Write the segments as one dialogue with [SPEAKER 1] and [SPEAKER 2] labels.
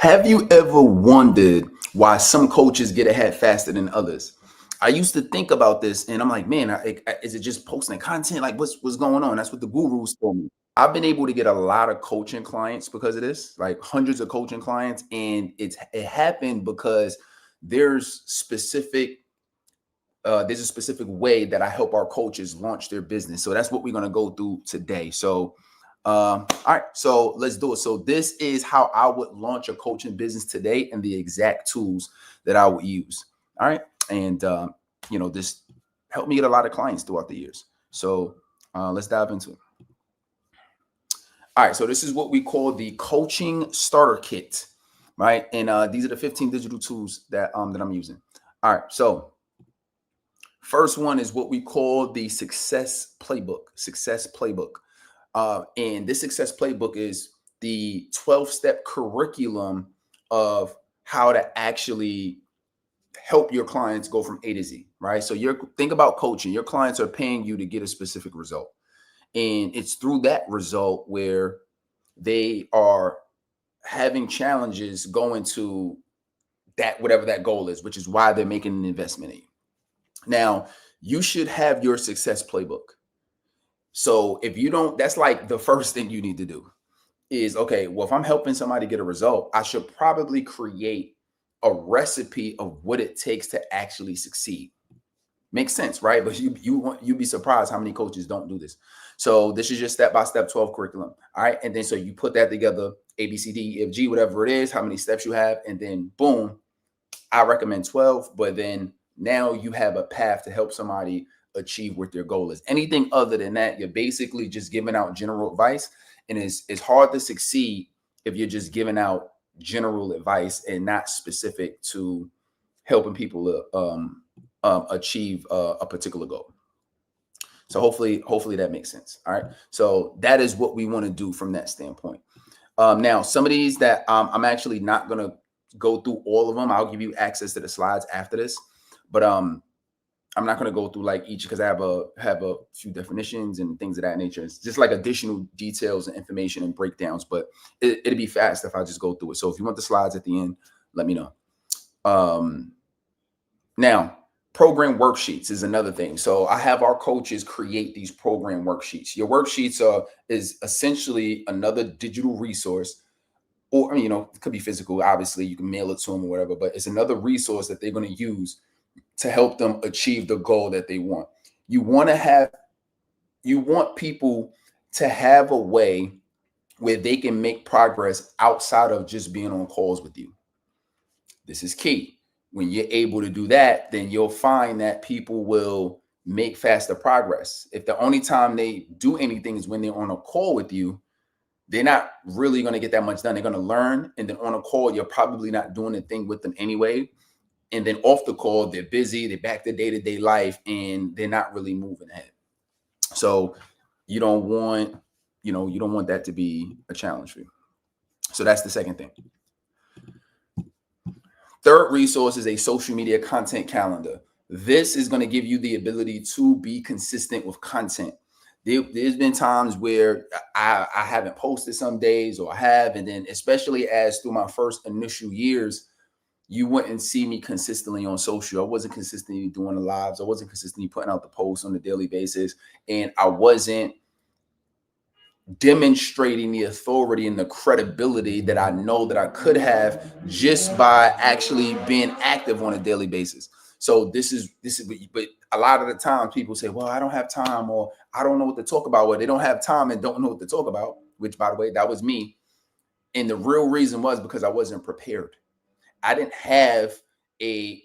[SPEAKER 1] Have you ever wondered why some coaches get ahead faster than others? I used to think about this, and I'm like, man, is it just posting content? Like, what's going on? That's what the gurus told me. I've been able to get a lot of coaching clients because of this, like hundreds of coaching clients, and it happened because there's specific there's a specific way that I help our coaches launch their business. So that's what we're going to go through today. So, all right, so let's do it. So this is how I would launch a coaching business today and the exact tools that I would use. All right. And, this helped me get a lot of clients throughout the years. So let's dive into it. All right. So this is what we call the coaching starter kit, right? And these are the 15 digital tools that I'm using. All right. So first one is what we call the success playbook. Success playbook. And this success playbook is the 12-step curriculum of how to actually help your clients go from A to Z, right? So think about coaching. Your clients are paying you to get a specific result. And it's through that result where they are having challenges going to that, whatever that goal is, which is why they're making an investment in you. Now, you should have your success playbook. So if you don't, that's like the first thing you need to do is, okay, well, if I'm helping somebody get a result, I should probably create a recipe of what it takes to actually succeed. Makes sense, right? But you'd be surprised how many coaches don't do this. So this is your step-by-step 12 curriculum. All right. And then so you put that together, A, B, C, D, E, F, G, whatever it is, how many steps you have, and then boom, I recommend 12, but then now you have a path to help somebody achieve what their goal is. Anything other than that, you're basically just giving out general advice. And it's hard to succeed if you're just giving out general advice and not specific to helping people achieve a particular goal. So hopefully that makes sense. All right. So that is what we want to do from that standpoint. Now, some of these that I'm actually not going to go through all of them. I'll give you access to the slides after this, but I'm not going to go through like each because I have a few definitions and things of that nature. It's just like additional details and information and breakdowns, but it'll be fast if I just go through it. So if you want the slides at the end, let me know. Now, program worksheets is another thing. So I have our coaches create these program worksheets. Your worksheets is essentially another digital resource, or, it could be physical. Obviously, you can mail it to them or whatever, but it's another resource that they're going to use to help them achieve the goal that they want. You want people to have a way where they can make progress outside of just being on calls with you. This is key. When you're able to do that, then you'll find that people will make faster progress. If the only time they do anything is when they're on a call with you, they're not really going to get that much done. They're going to learn. And then on a call, you're probably not doing a thing with them anyway. And then off the call, they're busy, they're back to day-to-day life, and they're not really moving ahead. So you don't want that to be a challenge for you. So that's the second thing. Third resource is a social media content calendar. This is going to give you the ability to be consistent with content. There's been times where I haven't posted some days, or I have, and then especially as through my first initial years, you wouldn't see me consistently on social. I wasn't consistently doing the lives. I wasn't consistently putting out the posts on a daily basis, and I wasn't demonstrating the authority and the credibility that I know that I could have just by actually being active on a daily basis. So this is, but a lot of the time people say, well, I don't have time, or I don't know what to talk about. Well, they don't have time and don't know what to talk about, which, by the way, that was me. And the real reason was because I wasn't prepared. I didn't have a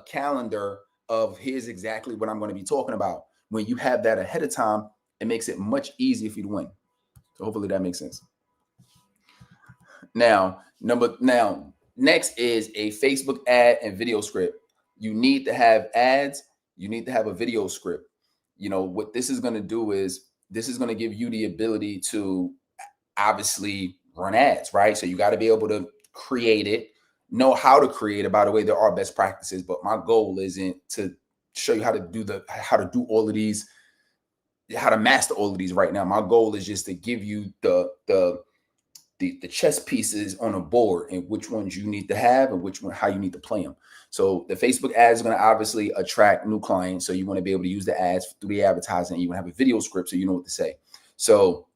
[SPEAKER 1] calendar of here's exactly what I'm going to be talking about. When you have that ahead of time, it makes it much easier for you to win. So hopefully that makes sense. Now, next is a Facebook ad and video script. You need to have ads. You need to have a video script. What this is going to do is this is going to give you the ability to obviously run ads, right? So you got to be able to create it, know how to create it. By the way, there are best practices, but my goal isn't to show you how to do all of these, how to master all of these right now. My goal is just to give you the the chess pieces on a board and which ones you need to have and which one how you need to play them. So the Facebook ads are going to obviously attract new clients. So you want to be able to use the ads through the advertising. You want to have a video script so you know what to say. So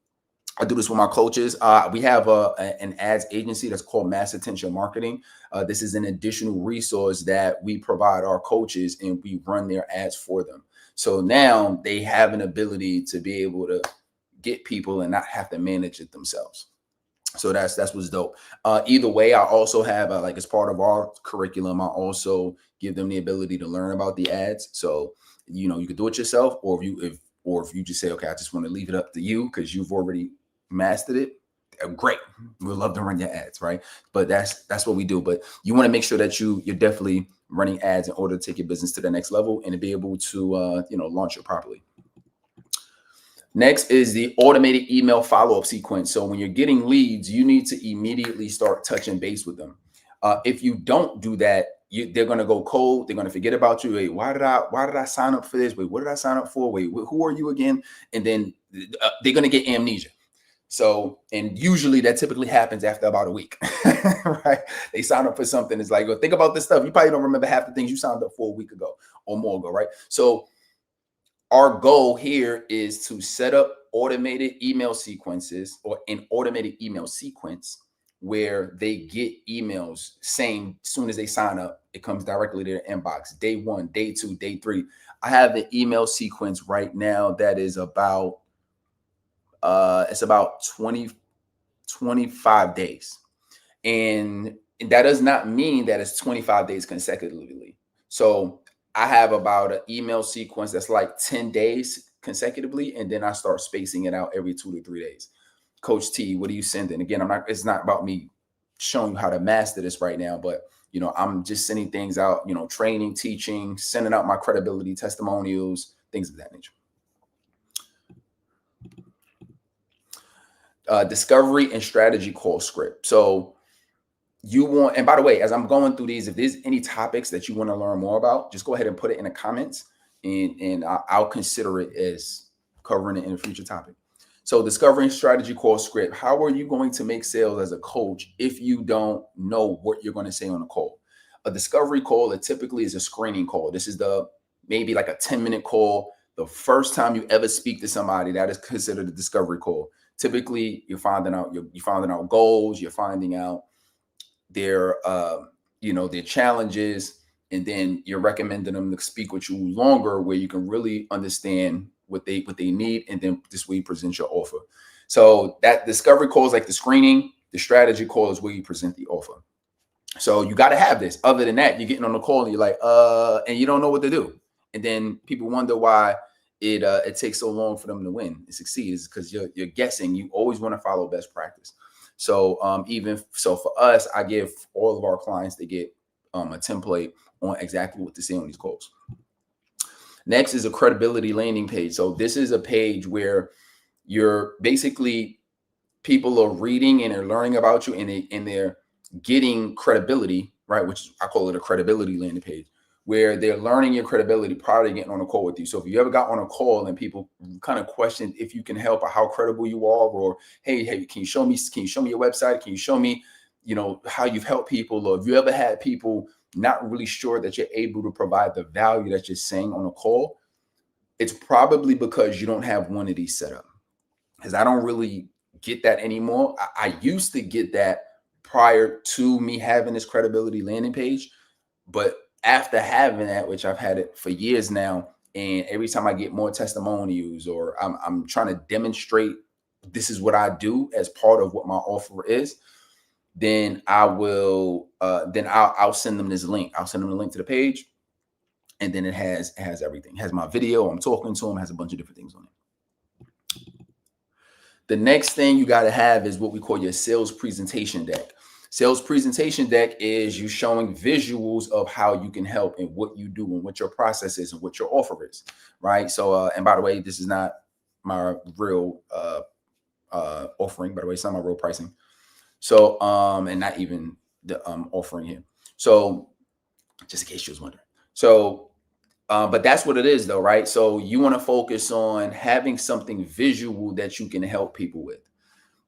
[SPEAKER 1] I do this with my coaches. We have an ads agency that's called Mass Attention Marketing. This is an additional resource that we provide our coaches, and we run their ads for them. So now they have an ability to be able to get people and not have to manage it themselves. So that's what's dope. Either way, I also have like as part of our curriculum, I also give them the ability to learn about the ads. So you can do it yourself, or if you just say, okay, I just want to leave it up to you because you've already mastered it. Great, we'd love to run your ads, right? But that's what we do. But you want to make sure that you're definitely running ads in order to take your business to the next level and to be able to launch it properly. Next is the automated email follow-up sequence. So when you're getting leads, you need to immediately start touching base with them. If you don't do that, they're going to go cold. They're going to forget about you. Wait, why did I sign up for this? Wait, what did I sign up for? Wait, who are you again? And then they're going to get amnesia. So, and usually that typically happens after about a week, right? They sign up for something. It's like, well, think about this stuff. You probably don't remember half the things you signed up for a week ago or more ago, right? So our goal here is to set up automated email sequences or an automated email sequence where they get emails same soon as they sign up. It comes directly to their inbox. Day 1, day 2, day 3. I have the email sequence right now that is about it's about 25 days. And that does not mean that it's 25 days consecutively. So I have about an email sequence that's like 10 days consecutively. And then I start spacing it out every 2 to 3 days. Coach T, what are you sending? Again, it's not about me showing you how to master this right now, but I'm just sending things out, training, teaching, sending out my credibility testimonials, things of that nature. Discovery and strategy call script. So you want, and by the way, as I'm going through these, if there's any topics that you want to learn more about, just go ahead and put it in the comments and I'll consider it as covering it in a future topic. So discovery and strategy call script. How are you going to make sales as a coach if you don't know what you're going to say on a call? A discovery call, it typically is a screening call. This is maybe like a 10-minute call. The first time you ever speak to somebody, that is considered a discovery call. Typically, you're finding out goals, you're finding out their their challenges, and then you're recommending them to speak with you longer, where you can really understand what they need, and then this way you present your offer. So that discovery call is like the screening. The strategy call is where you present the offer. So you got to have this. Other than that, you're getting on the call and you're like, and you don't know what to do, and then people wonder why it takes so long for them to win and succeed. Is because you're guessing. You always want to follow best practice. So even so for us, I give all of our clients, they get a template on exactly what to say on these calls. Next is a credibility landing page. So this is a page where you're basically, people are reading and they're learning about you, and they're getting credibility, right? Which I call it a credibility landing page, where they're learning your credibility prior to getting on a call with you. So if you ever got on a call and people kind of question if you can help or how credible you are, or hey, can you show me your website? Can you show me, how you've helped people? Or if you ever had people not really sure that you're able to provide the value that you're saying on a call, it's probably because you don't have one of these set up. Because I don't really get that anymore. I used to get that prior to me having this credibility landing page, but after having that, which I've had it for years now, and every time I get more testimonials, or I'm trying to demonstrate this is what I do as part of what my offer is, then I'll send them this link. I'll send them the link to the page, and then it has everything. It has my video. I'm talking to them. Has a bunch of different things on it. The next thing you got to have is what we call your sales presentation deck. Sales presentation deck is you showing visuals of how you can help and what you do and what your process is and what your offer is, right? So, and by the way, this is not my real offering. By the way, it's not my real pricing. So, and not even the offering here. So, just in case you was wondering. So, but that's what it is, though, right? So you want to focus on having something visual that you can help people with.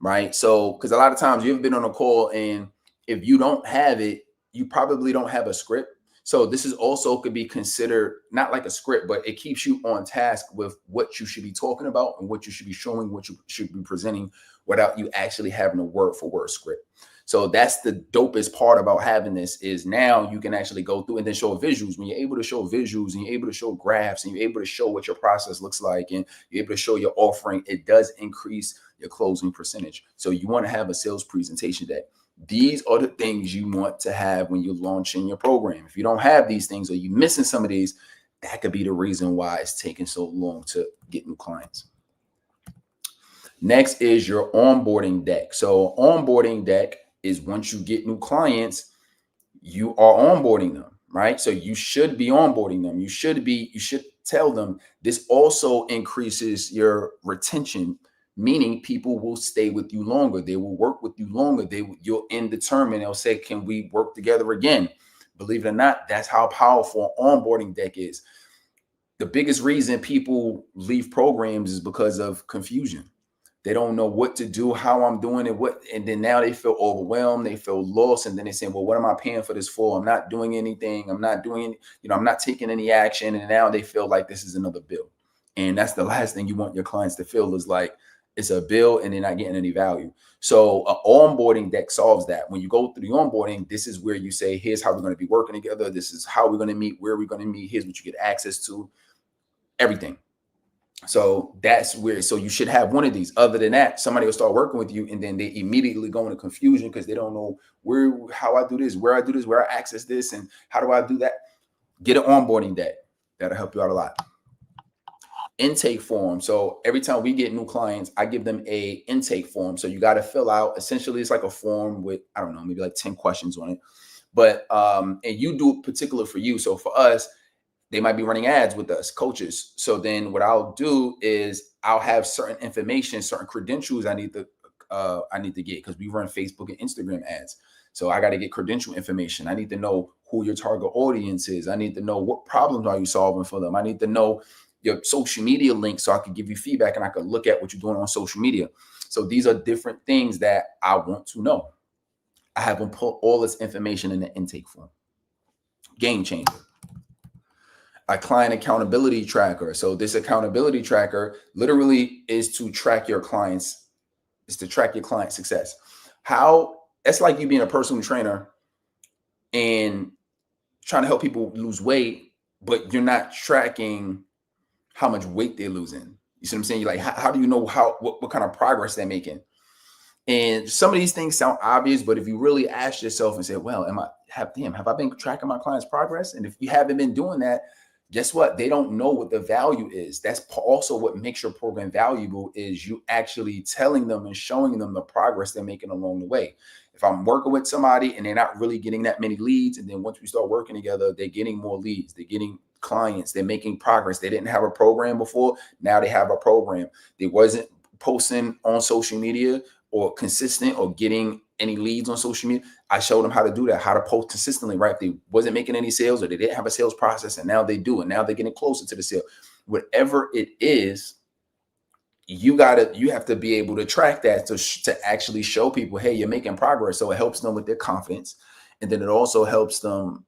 [SPEAKER 1] right? So, because a lot of times you've been on a call, and if you don't have it, you probably don't have a script. So this is also could be considered not like a script, but it keeps you on task with what you should be talking about and what you should be showing, what you should be presenting without you actually having a word for word script. So that's the dopest part about having this is now you can actually go through and then show visuals. When you're able to show visuals and you're able to show graphs and you're able to show what your process looks like and you're able to show your offering, it does increase your closing percentage. So you want to have a sales presentation deck. These are the things you want to have when you're launching your program. If you don't have these things or you're missing some of these, that could be the reason why it's taking so long to get new clients. Next is your onboarding deck. So onboarding deck is once you get new clients, you are onboarding them, right? So you should be onboarding them. You should tell them this also increases your retention, meaning people will stay with you longer. They will work with you longer. You'll end the term and they'll say, can we work together again? Believe it or not, that's how powerful onboarding deck is. The biggest reason people leave programs is because of confusion. They don't know what to do, how I'm doing it, and then now they feel overwhelmed, they feel lost, and then they say, well, what am I paying for this for? I'm not doing anything. I'm not doing, I'm not taking any action. And now they feel like this is another bill. And that's the last thing you want your clients to feel is like it's a bill and they're not getting any value. So an onboarding deck solves that. When you go through the onboarding, this is where you say, here's how we're going to be working together. This is how we're going to meet, where we're going to meet. Here's what you get access to, everything. So that's where, so you should have one of these. Other than that, somebody will start working with you and then they immediately go into confusion because they don't know how I do this, where I do this, where I access this, and how do I do that? Get an onboarding deck. That'll help you out a lot. Intake form. So every time we get new clients, I give them a intake form. So you got to fill out, essentially it's like a form with, I don't know, maybe like 10 questions on it. But, and you do it particular for you. So for us, they might be running ads with us, coaches. So then what I'll do is I'll have certain information, certain credentials I need to get because we run Facebook and Instagram ads. So I got to get credential information. I need to know who your target audience is. I need to know what problems are you solving for them. I need to know your social media links so I can give you feedback and I can look at what you're doing on social media. So these are different things that I want to know. I have them put all this information in the intake form. Game changer. A client accountability tracker. So this accountability tracker literally is to track your clients, client success. It's like you being a personal trainer and trying to help people lose weight, but you're not tracking how much weight they're losing. You see what I'm saying? You're like, how do you know what kind of progress they're making? And some of these things sound obvious, but if you really ask yourself and say, well, have I been tracking my clients' progress? And if you haven't been doing that, guess what? They don't know what the value is. That's also what makes your program valuable is you actually telling them and showing them the progress they're making along the way. If I'm working with somebody and they're not really getting that many leads, and then once we start working together, they're getting more leads, they're getting clients, they're making progress. They didn't have a program before. Now they have a program. They wasn't posting on social media or consistent or getting any leads on social media. I showed them how to do that, how to post consistently, right? If they wasn't making any sales or they didn't have a sales process and now they do, and now they're getting closer to the sale. Whatever it is, you have to be able to track that to actually show people, hey, you're making progress. So it helps them with their confidence. And then it also helps them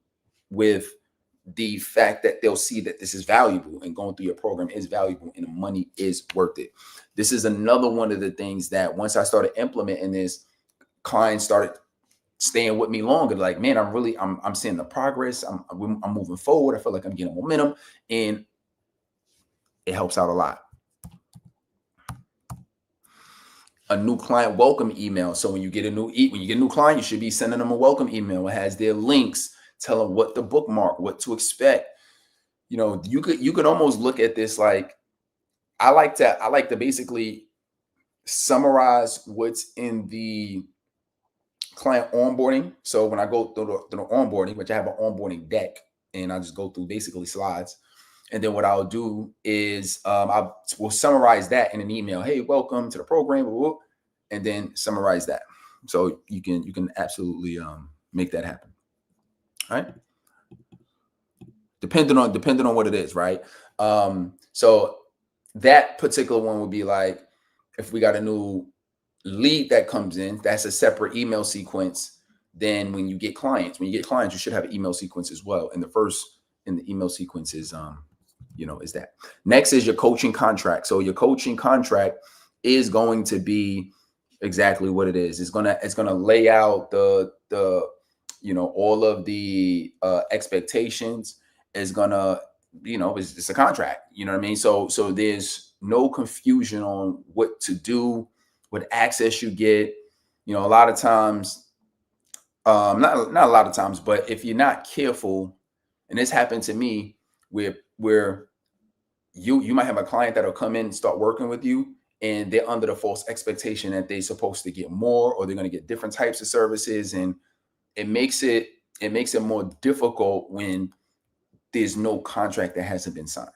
[SPEAKER 1] with the fact that they'll see that this is valuable and going through your program is valuable and the money is worth it. This is another one of the things that once I started implementing this, clients started staying with me longer. Like, man, I'm seeing the progress. I'm moving forward. I feel like I'm getting momentum and it helps out a lot. A new client welcome email. So when you get a new client, you should be sending them a welcome email. It has their links, tell them what to bookmark, what to expect. You could almost look at this like I like to basically summarize what's in the client onboarding. So when I go through the onboarding, which I have an onboarding deck, and I just go through basically slides. And then what I'll do is I will summarize that in an email. Hey, welcome to the program, and then summarize that. So you can absolutely make that happen. All right. Depending on what it is, right? So that particular one would be like if we got a new lead that comes in, that's a separate email sequence than when you get clients. When you get clients, you should have an email sequence as well. And the first in the email sequence is is that. Next is your coaching contract. So your coaching contract is going to be exactly what it is. It's gonna lay out the all of the expectations. Is gonna it's a contract. You know what I mean? So there's no confusion on what to do, what access you get. A lot of times, not a lot of times, but if you're not careful, and this happened to me, where you might have a client that'll come in and start working with you, and they're under the false expectation that they're supposed to get more, or they're going to get different types of services, and it makes it more difficult when there's no contract that hasn't been signed,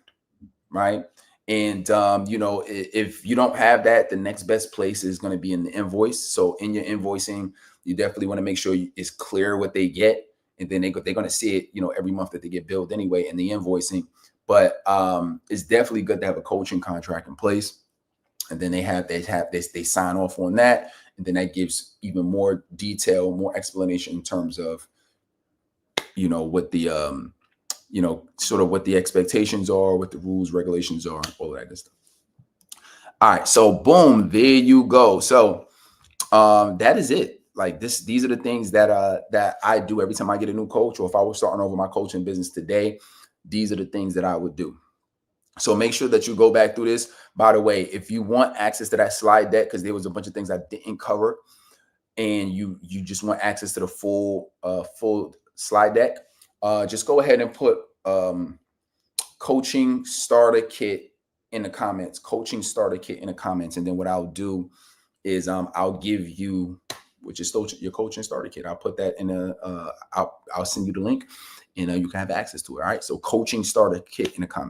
[SPEAKER 1] right? And if you don't have that, the next best place is going to be in the invoice. So in your invoicing, you definitely want to make sure it's clear what they get, and then they're going to see it every month that they get billed anyway in the invoicing. But it's definitely good to have a coaching contract in place, and then they sign off on that, and then that gives even more detail, more explanation in terms of what the sort of what the expectations are, what the rules, regulations are, all of that good stuff. All right, so boom, there you go. So that is it. Like these are the things that I do every time I get a new coach, or if I was starting over my coaching business today, these are the things that I would do. So make sure that you go back through this. By the way, if you want access to that slide deck, because there was a bunch of things I didn't cover, and you just want access to the full slide deck, just go ahead and put coaching starter kit in the comments, coaching starter kit in the comments. And then what I'll do is I'll give you, which is your coaching starter kit. I'll put that in I'll send you the link, and you can have access to it. All right. So coaching starter kit in the comments.